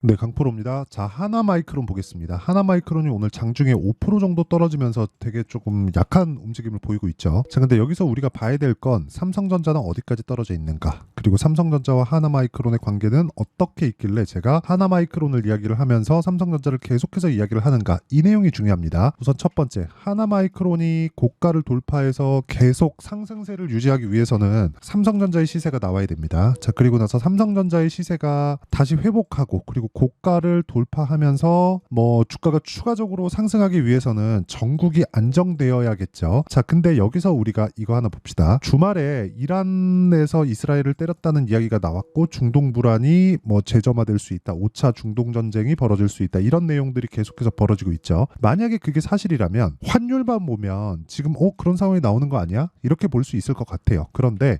네, 강프로입니다. 자, 하나마이크론 보겠습니다. 하나마이크론이 오늘 장중에 5% 정도 떨어지면서 되게 조금 약한 움직임을 보이고 있죠. 자, 근데 여기서 우리가 봐야 될 건 삼성전자는 어디까지 떨어져 있는가? 그리고 삼성전자와 하나마이크론의 관계는 어떻게 있길래 제가 하나마이크론을 이야기를 하면서 삼성전자를 계속해서 이야기를 하는가? 이 내용이 중요합니다. 우선 첫 번째, 하나마이크론이 고가를 돌파해서 계속 상승세를 유지하기 위해서는 삼성전자의 시세가 나와야 됩니다. 자, 그리고 나서 삼성전자의 시세가 다시 회복하고 그리고 고가를 돌파하면서 주가가 추가적으로 상승하기 위해서는 전국이 안정되어야겠죠. 자, 근데 여기서 우리가 이거 하나 봅시다. 주말에 이란에서 이스라엘을 때렸다는 이야기가 나왔고 중동 불안이 재점화될 수 있다. 5차 중동 전쟁이 벌어질 수 있다. 이런 내용들이 계속해서 벌어지고 있죠. 만약에 그게 사실이라면 환율만 보면 지금 그런 상황이 나오는 거 아니야? 이렇게 볼 수 있을 것 같아요. 그런데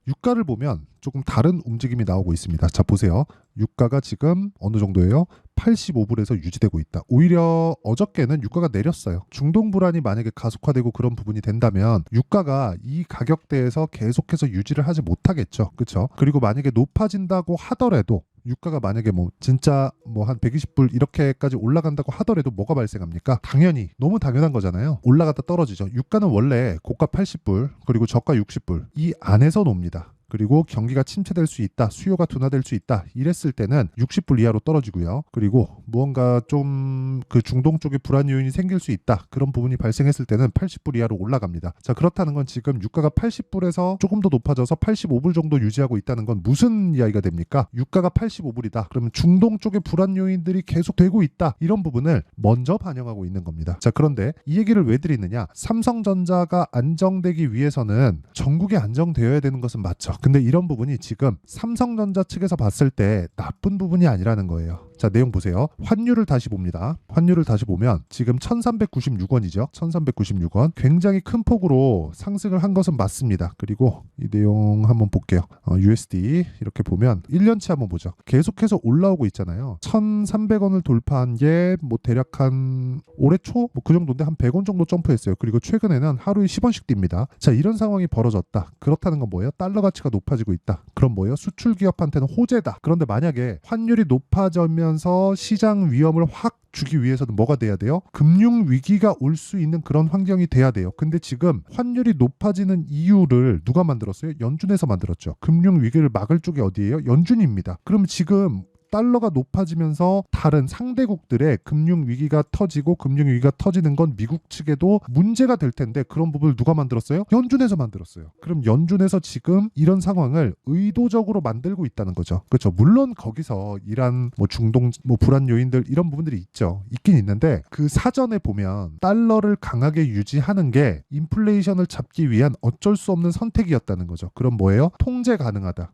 유가를 보면 조금 다른 움직임이 나오고 있습니다. 자, 보세요. 유가가 지금 어느 정도예요? 85불에서 유지되고 있다. 오히려 어저께는 유가가 내렸어요. 중동 불안이 만약에 가속화되고 그런 부분이 된다면 유가가 이 가격대에서 계속해서 유지를 하지 못하겠죠. 그렇죠? 그리고 만약에 높아진다고 하더라도 유가가 만약에 진짜 한 120불 이렇게까지 올라간다고 하더라도 뭐가 발생합니까? 당연히 너무 당연한 거잖아요. 올라갔다 떨어지죠. 유가는 원래 고가 80불 그리고 저가 60불 이 안에서 놉니다. 그리고 경기가 침체될 수 있다, 수요가 둔화될 수 있다 이랬을 때는 60불 이하로 떨어지고요. 그리고 무언가 좀 그 중동 쪽에 불안 요인이 생길 수 있다, 그런 부분이 발생했을 때는 80불 이하로 올라갑니다. 자, 그렇다는 건 지금 유가가 80불에서 조금 더 높아져서 85불 정도 유지하고 있다는 건 무슨 이야기가 됩니까? 유가가 85불이다. 그러면 중동 쪽에 불안 요인들이 계속 되고 있다. 이런 부분을 먼저 반영하고 있는 겁니다. 자, 그런데 이 얘기를 왜 드리느냐? 삼성전자가 안정되기 위해서는 전국이 안정되어야 되는 것은 맞죠. 근데 이런 부분이 지금 삼성전자 측에서 봤을 때 나쁜 부분이 아니라는 거예요. 자, 내용 보세요. 환율을 다시 봅니다. 환율을 다시 보면 지금 1396원이죠. 1396원. 굉장히 큰 폭으로 상승을 한 것은 맞습니다. 그리고 이 내용 한번 볼게요. USD 이렇게 보면 1년치 한번 보죠. 계속해서 올라오고 있잖아요. 1300원을 돌파한 게 대략 한 올해 초 그 정도인데 한 100원 정도 점프했어요. 그리고 최근에는 하루에 10원씩 뜁니다. 자, 이런 상황이 벌어졌다. 그렇다는 건 뭐예요? 달러 가치가 높아지고 있다. 그럼 뭐예요? 수출 기업한테는 호재다. 그런데 만약에 환율이 높아지면서 시장 위험을 확 주기 위해서는 뭐가 돼야 돼요? 금융 위기가 올 수 있는 그런 환경이 돼야 돼요. 근데 지금 환율이 높아지는 이유를 누가 만들었어요? 연준에서 만들었죠. 금융 위기를 막을 쪽이 어디예요? 연준입니다. 그럼 지금 달러가 높아지면서 다른 상대국들의 금융 위기가 터지고 금융 위기가 터지는 건 미국 측에도 문제가 될 텐데 그런 부분을 누가 만들었어요? 연준에서 만들었어요. 그럼 연준에서 지금 이런 상황을 의도적으로 만들고 있다는 거죠. 그렇죠. 물론 거기서 이란 중동 불안 요인들 이런 부분들이 있긴 있는데 그 사전에 보면 달러를 강하게 유지하는 게 인플레이션을 잡기 위한 어쩔 수 없는 선택이었다는 거죠. 그럼 뭐예요? 통제 가능하다.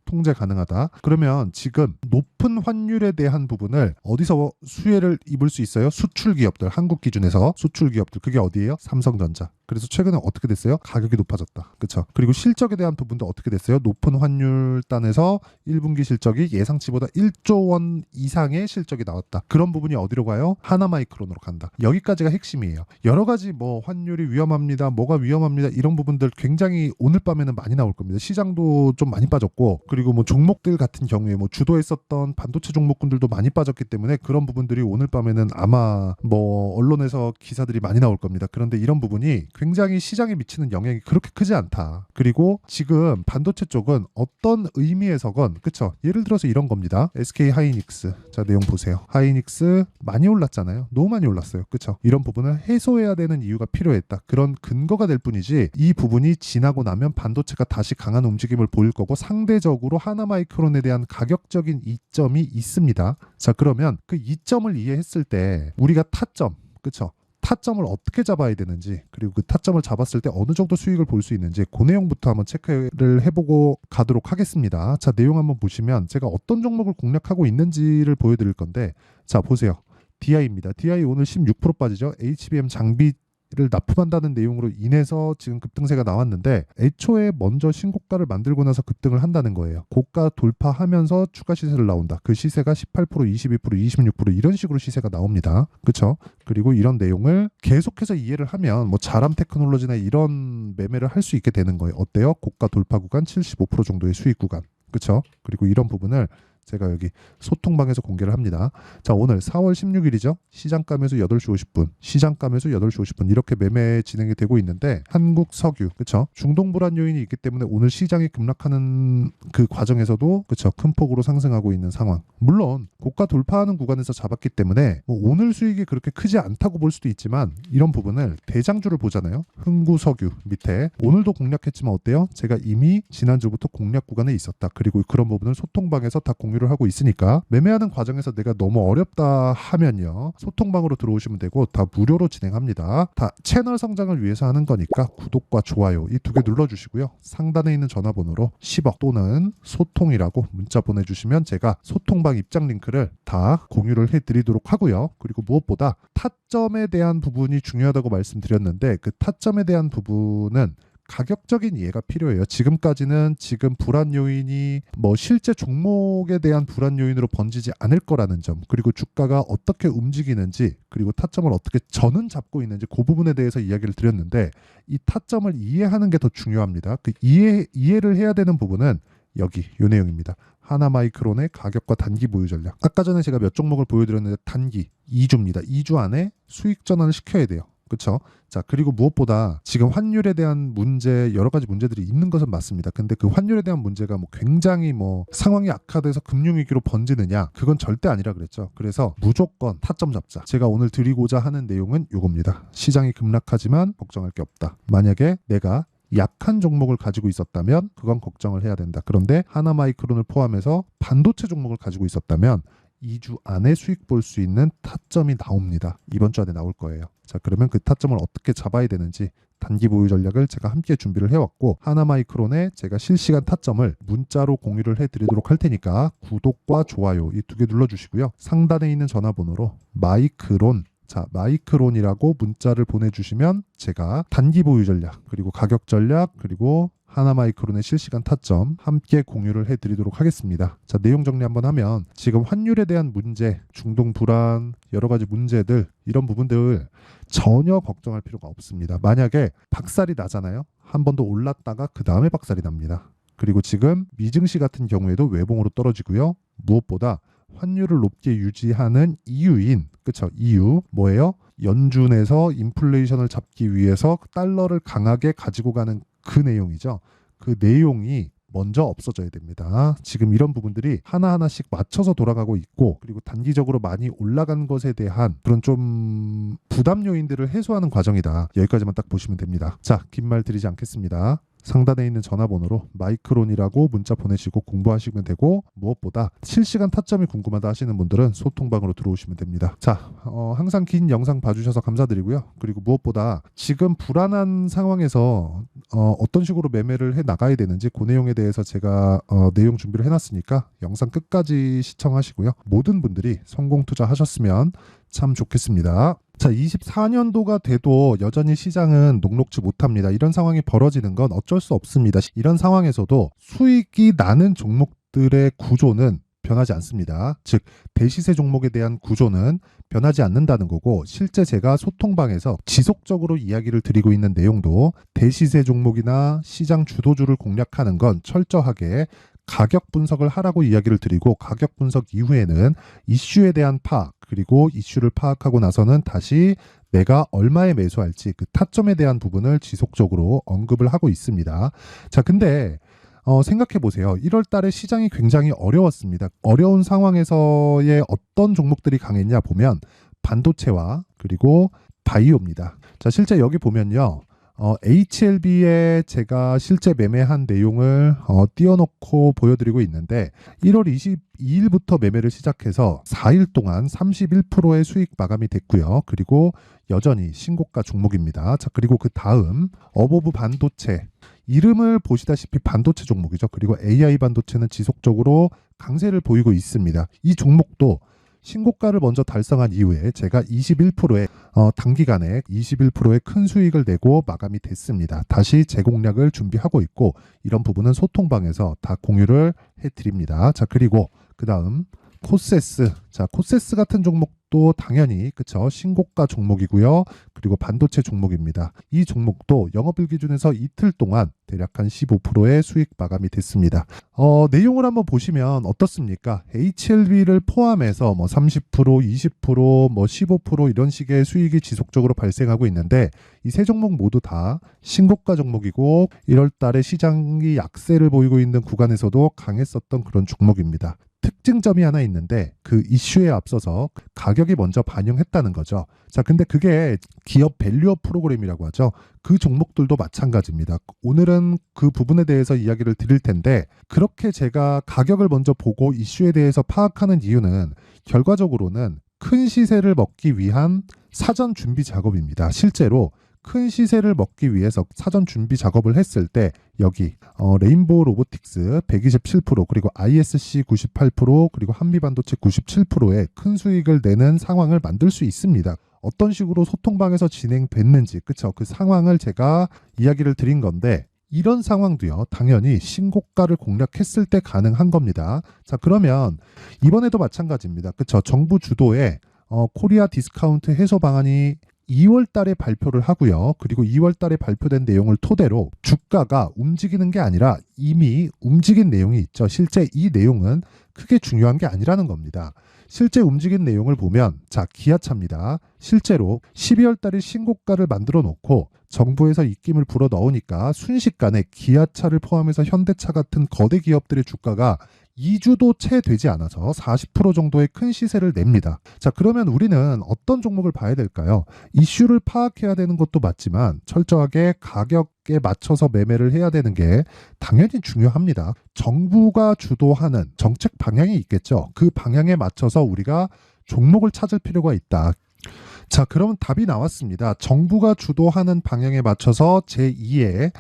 그러면 지금 높은 환율에 대한 부분을 어디서 수혜를 입을 수 있어요? 수출 기업들, 한국 기준에서 수출 기업들, 그게 어디예요? 삼성전자. 그래서 최근에 어떻게 됐어요? 가격이 높아졌다. 그렇죠? 그리고 실적에 대한 부분도 어떻게 됐어요? 높은 환율단에서 1분기 실적이 예상치보다 1조 원 이상의 실적이 나왔다. 그런 부분이 어디로 가요? 하나마이크론으로 간다. 여기까지가 핵심이에요. 여러 가지 환율이 위험합니다. 뭐가 위험합니다. 이런 부분들 굉장히 오늘 밤에는 많이 나올 겁니다. 시장도 좀 많이 빠졌고 그리고 종목들 같은 경우에 주도했었던 반도체 종목군들도 많이 빠졌기 때문에 그런 부분들이 오늘 밤에는 아마 언론에서 기사들이 많이 나올 겁니다. 그런데 이런 부분이 굉장히 시장에 미치는 영향이 그렇게 크지 않다. 그리고 지금 반도체 쪽은 어떤 의미에서건 그쵸? 예를 들어서 이런 겁니다. SK 하이닉스. 자, 내용 보세요. 하이닉스 많이 올랐잖아요. 너무 많이 올랐어요. 그쵸? 이런 부분을 해소해야 되는 이유가 필요했다. 그런 근거가 될 뿐이지 이 부분이 지나고 나면 반도체가 다시 강한 움직임을 보일 거고 상대적으로 하나마이크론에 대한 가격적인 이점이 있습니다. 자, 그러면 그 이점을 이해했을 때 우리가 타점, 그쵸? 타점을 어떻게 잡아야 되는지 그리고 그 타점을 잡았을 때 어느 정도 수익을 볼 수 있는지 그 내용부터 한번 체크를 해보고 가도록 하겠습니다. 자, 내용 한번 보시면 제가 어떤 종목을 공략하고 있는지를 보여드릴 건데 자, 보세요. DI입니다. DI 오늘 16% 빠지죠. HBM 장비 를 납품한다는 내용으로 인해서 지금 급등세가 나왔는데 애초에 먼저 신고가를 만들고 나서 급등을 한다는 거예요. 고가 돌파하면서 추가 시세를 나온다. 그 시세가 18%, 22%, 26% 이런 식으로 시세가 나옵니다. 그렇죠? 그리고 이런 내용을 계속해서 이해를 하면 자람 테크놀로지나 이런 매매를 할 수 있게 되는 거예요. 어때요? 고가 돌파 구간 75% 정도의 수익 구간. 그렇죠? 그리고 이런 부분을 제가 여기 소통방에서 공개를 합니다. 자, 오늘 4월 16일이죠. 시장가 매수 8시 50분, 시장가 매수 8시 50분 이렇게 매매 진행이 되고 있는데 한국 석유, 그렇죠? 중동 불안 요인이 있기 때문에 오늘 시장이 급락하는 그 과정에서도 그렇죠? 큰 폭으로 상승하고 있는 상황. 물론 고가 돌파하는 구간에서 잡았기 때문에 뭐 오늘 수익이 그렇게 크지 않다고 볼 수도 있지만 이런 부분을 대장주를 보잖아요. 흥구석유 밑에 오늘도 공략했지만 어때요? 제가 이미 지난주부터 공략 구간에 있었다. 그리고 그런 부분을 소통방에서 다 공유를 하고 있으니까 매매하는 과정에서 내가 너무 어렵다 하면요. 소통방으로 들어오시면 되고 다 무료로 진행합니다. 다 채널 성장을 위해서 하는 거니까 구독과 좋아요 이 두 개 눌러주시고요. 상단에 있는 전화번호로 10억 또는 소통이라고 문자 보내주시면 제가 소통방 입장 링크를 다 공유를 해드리도록 하고요. 그리고 무엇보다 타점에 대한 부분이 중요하다고 말씀드렸는데 그 타점에 대한 부분은 가격적인 이해가 필요해요. 지금까지는 지금 불안 요인이 뭐 실제 종목에 대한 불안 요인으로 번지지 않을 거라는 점, 그리고 주가가 어떻게 움직이는지, 그리고 타점을 어떻게 저는 잡고 있는지 그 부분에 대해서 이야기를 드렸는데 이 타점을 이해하는 게 더 중요합니다. 그 이해를 해야 되는 부분은 여기 요 내용입니다. 하나마이크론의 가격과 단기 보유 전략. 아까 전에 제가 몇 종목을 보여드렸는데 단기 2주입니다. 2주 안에 수익 전환을 시켜야 돼요. 그렇죠? 자, 그리고 무엇보다 지금 환율에 대한 문제, 여러 가지 문제들이 있는 것은 맞습니다. 근데 그 환율에 대한 문제가 뭐 굉장히 뭐 상황이 악화돼서 금융위기로 번지느냐, 그건 절대 아니라 그랬죠. 그래서 무조건 타점 잡자. 제가 오늘 드리고자 하는 내용은 요겁니다. 시장이 급락하지만 걱정할 게 없다. 만약에 내가 약한 종목을 가지고 있었다면 그건 걱정을 해야 된다. 그런데 하나마이크론을 포함해서 반도체 종목을 가지고 있었다면 2주 안에 수익 볼 수 있는 타점이 나옵니다. 이번 주 안에 나올 거예요. 자, 그러면 그 타점을 어떻게 잡아야 되는지 단기 보유 전략을 제가 함께 준비를 해왔고 하나마이크론에 제가 실시간 타점을 문자로 공유를 해드리도록 할 테니까 구독과 좋아요 이 두 개 눌러주시고요. 상단에 있는 전화번호로 마이크론, 자, 마이크론이라고 문자를 보내주시면 제가 단기 보유 전략, 그리고 가격 전략, 그리고 하나마이크론의 실시간 타점 함께 공유를 해드리도록 하겠습니다. 자, 내용 정리 한번 하면 지금 환율에 대한 문제, 중동 불안, 여러 가지 문제들 이런 부분들 전혀 걱정할 필요가 없습니다. 만약에 박살이 나잖아요. 한 번 더 올랐다가 그 다음에 박살이 납니다. 그리고 지금 미증시 같은 경우에도 외봉으로 떨어지고요. 무엇보다 환율을 높게 유지하는 이유인, 그쵸? 이유 뭐예요? 연준에서 인플레이션을 잡기 위해서 달러를 강하게 가지고 가는 그 내용이죠. 그 내용이 먼저 없어져야 됩니다. 지금 이런 부분들이 하나하나씩 맞춰서 돌아가고 있고, 그리고 단기적으로 많이 올라간 것에 대한 그런 좀 부담 요인들을 해소하는 과정이다. 여기까지만 딱 보시면 됩니다. 자, 긴 말 드리지 않겠습니다. 상단에 있는 전화번호로 마이크론이라고 문자 보내시고 공부하시면 되고, 무엇보다 실시간 타점이 궁금하다 하시는 분들은 소통방으로 들어오시면 됩니다. 자, 항상 긴 영상 봐주셔서 감사드리고요. 그리고 무엇보다 지금 불안한 상황에서 어떤 식으로 매매를 해 나가야 되는지 그 내용에 대해서 제가 내용 준비를 해놨으니까 영상 끝까지 시청하시고요. 모든 분들이 성공 투자하셨으면 참 좋겠습니다. 자, 24년도가 돼도 여전히 시장은 녹록지 못합니다. 이런 상황이 벌어지는 건 어쩔 수 없습니다. 이런 상황에서도 수익이 나는 종목들의 구조는 변하지 않습니다. 즉, 대시세 종목에 대한 구조는 변하지 않는다는 거고, 실제 제가 소통방에서 지속적으로 이야기를 드리고 있는 내용도 대시세 종목이나 시장 주도주를 공략하는 건 철저하게 가격 분석을 하라고 이야기를 드리고, 가격 분석 이후에는 이슈에 대한 파악, 그리고 이슈를 파악하고 나서는 다시 내가 얼마에 매수할지 그 타점에 대한 부분을 지속적으로 언급을 하고 있습니다. 자, 근데 생각해 보세요. 1월 달에 시장이 굉장히 어려웠습니다. 어려운 상황에서의 어떤 종목들이 강했냐 보면 반도체와 그리고 바이오입니다. 자, 실제 여기 보면요. HLB에 제가 실제 매매한 내용을 띄워놓고 보여드리고 있는데 1월 22일부터 매매를 시작해서 4일 동안 31%의 수익 마감이 됐고요. 그리고 여전히 신고가 종목입니다. 자, 그리고 그 다음 어보브 반도체, 이름을 보시다시피 반도체 종목이죠. 그리고 AI 반도체는 지속적으로 강세를 보이고 있습니다. 이 종목도 신고가를 먼저 달성한 이후에 제가 21%의 단기간에 21%의 큰 수익을 내고 마감이 됐습니다. 다시 재공략을 준비하고 있고, 이런 부분은 소통방에서 다 공유를 해드립니다. 자, 그리고 그 다음 코세스. 자, 코세스 같은 종목도 당연히 그쵸, 신고가 종목이고요. 그리고 반도체 종목입니다. 이 종목도 영업일 기준에서 이틀 동안 대략 한 15%의 수익 마감이 됐습니다. 내용을 한번 보시면 어떻습니까? HLB를 포함해서 뭐 30%, 20%, 뭐 15% 이런 식의 수익이 지속적으로 발생하고 있는데 이 세 종목 모두 다 신고가 종목이고 1월 달에 시장이 약세를 보이고 있는 구간에서도 강했었던 그런 종목입니다. 특징점이 하나 있는데 그 이슈에 앞서서 가격이 먼저 반영했다는 거죠. 자, 근데 그게 기업 밸류업 프로그램이라고 하죠. 그 종목들도 마찬가지입니다. 오늘은 그 부분에 대해서 이야기를 드릴 텐데 그렇게 제가 가격을 먼저 보고 이슈에 대해서 파악하는 이유는 결과적으로는 큰 시세를 먹기 위한 사전 준비 작업입니다. 실제로 큰 시세를 먹기 위해서 사전 준비 작업을 했을 때 여기 레인보우 로보틱스 127% 그리고 ISC 98% 그리고 한미반도체 97%의 큰 수익을 내는 상황을 만들 수 있습니다. 어떤 식으로 소통방에서 진행됐는지 그쵸, 그 상황을 제가 이야기를 드린 건데 이런 상황도요 당연히 신고가를 공략했을 때 가능한 겁니다. 자, 그러면 이번에도 마찬가지입니다. 그쵸, 정부 주도의 코리아 디스카운트 해소 방안이 2월 달에 발표를 하고요. 그리고 2월 달에 발표된 내용을 토대로 주가가 움직이는 게 아니라 이미 움직인 내용이 있죠. 실제 이 내용은 크게 중요한 게 아니라는 겁니다. 실제 움직인 내용을 보면 자, 기아차입니다. 실제로 12월 달에 신고가를 만들어 놓고 정부에서 입김을 불어 넣으니까 순식간에 기아차를 포함해서 현대차 같은 거대 기업들의 주가가 2주도 채 되지 않아서 40% 정도의 큰 시세를 냅니다. 자, 그러면 우리는 어떤 종목을 봐야 될까요? 이슈를 파악해야 되는 것도 맞지만 철저하게 가격에 맞춰서 매매를 해야 되는 게 당연히 중요합니다. 정부가 주도하는 정책 방향이 있겠죠. 그 방향에 맞춰서 우리가 종목을 찾을 필요가 있다. 자, 그러면 답이 나왔습니다. 정부가 주도하는 방향에 맞춰서 제2의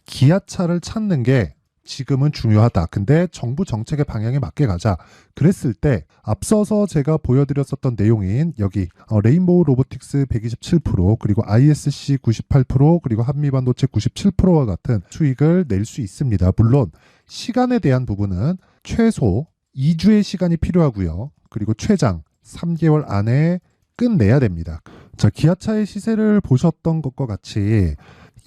기아차를 찾는 게 지금은 중요하다. 근데 정부 정책의 방향에 맞게 가자. 그랬을 때 앞서서 제가 보여드렸었던 내용인 여기 레인보우 로보틱스 127% 그리고 ISC 98% 그리고 한미반도체 97%와 같은 수익을 낼 수 있습니다. 물론 시간에 대한 부분은 최소 2주의 시간이 필요하고요. 그리고 최장 3개월 안에 끝내야 됩니다. 자, 기아차의 시세를 보셨던 것과 같이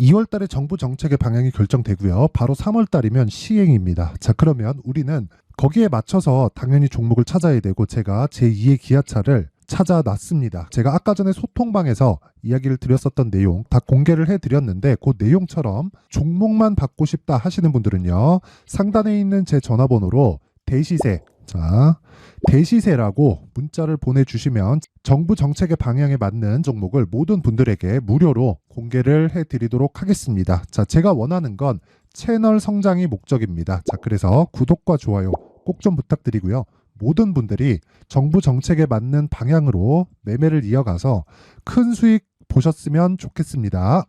2월 달에 정부 정책의 방향이 결정되고요. 바로 3월 달이면 시행입니다. 자, 그러면 우리는 거기에 맞춰서 당연히 종목을 찾아야 되고 제가 제2의 기아차를 찾아놨습니다. 제가 아까 전에 소통방에서 이야기를 드렸었던 내용 다 공개를 해드렸는데 그 내용처럼 종목만 받고 싶다 하시는 분들은요. 상단에 있는 제 전화번호로 대시세, 자, 대시세라고 문자를 보내주시면 정부 정책의 방향에 맞는 종목을 모든 분들에게 무료로 공개를 해드리도록 하겠습니다. 자, 제가 원하는 건 채널 성장이 목적입니다. 자, 그래서 구독과 좋아요 꼭 좀 부탁드리고요. 모든 분들이 정부 정책에 맞는 방향으로 매매를 이어가서 큰 수익 보셨으면 좋겠습니다.